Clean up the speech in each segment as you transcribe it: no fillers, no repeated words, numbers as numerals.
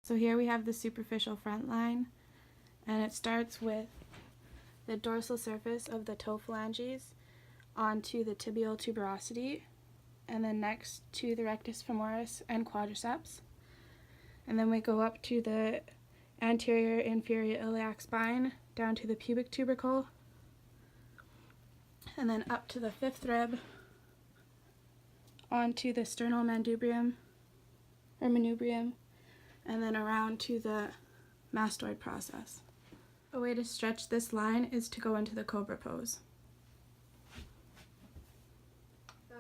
So here we have the superficial front line, and it starts with the dorsal surface of the toe phalanges onto the tibial tuberosity, and then next to the rectus femoris and quadriceps. And then we go up to the anterior inferior iliac spine, down to the pubic tubercle, and then up to the fifth rib, onto the sternal manubrium, and then around to the mastoid process. A way to stretch this line is to go into the cobra pose.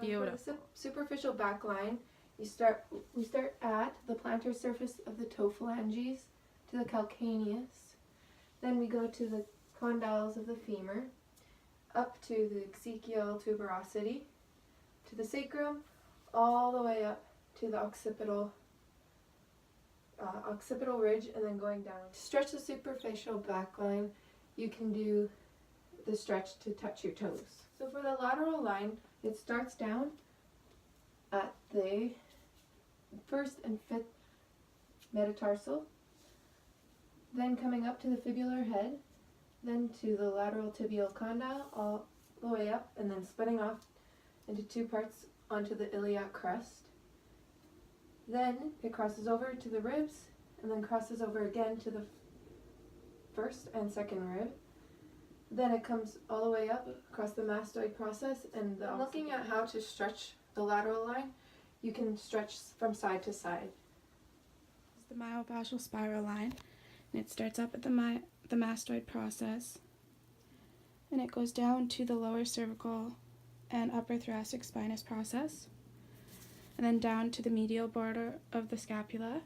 Beautiful. For the superficial back line, we start at the plantar surface of the toe phalanges to the calcaneus. Then we go to the condyles of the femur, up to the exequial tuberosity, to the sacrum, all the way up to the occipital ridge, and then going down. To stretch the superficial back line, you can do the stretch to touch your toes. So for the lateral line, it starts down at the first and fifth metatarsal, then coming up to the fibular head, then to the lateral tibial condyle, all the way up, and then splitting off into two parts onto the iliac crest. Then it crosses over to the ribs, and then crosses over again to the first and second rib. Then it comes all the way up across the mastoid process, and looking at how to stretch the lateral line, you can stretch from side to side. This is the myofascial spiral line, and it starts up at the mastoid process, and it goes down to the lower cervical and upper thoracic spinous process, and then down to the medial border of the scapula,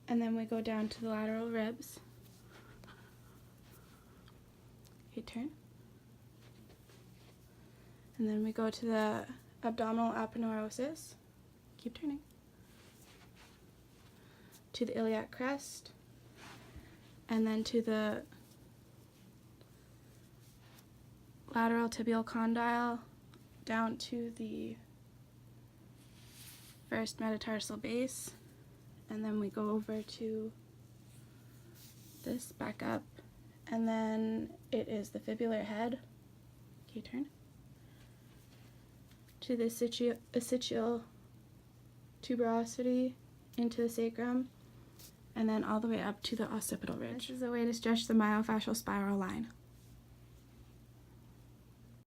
and then we go down to the lateral ribs. Okay, turn. And then we go to the abdominal aponeurosis. Keep turning. To the iliac crest, and then to the lateral tibial condyle, down to the first metatarsal base, and then we go over to this, back up, and then it is the fibular head. Okay, turn. To the ischial tuberosity, into the sacrum, and then all the way up to the occipital ridge. This is a way to stretch the myofascial spiral line.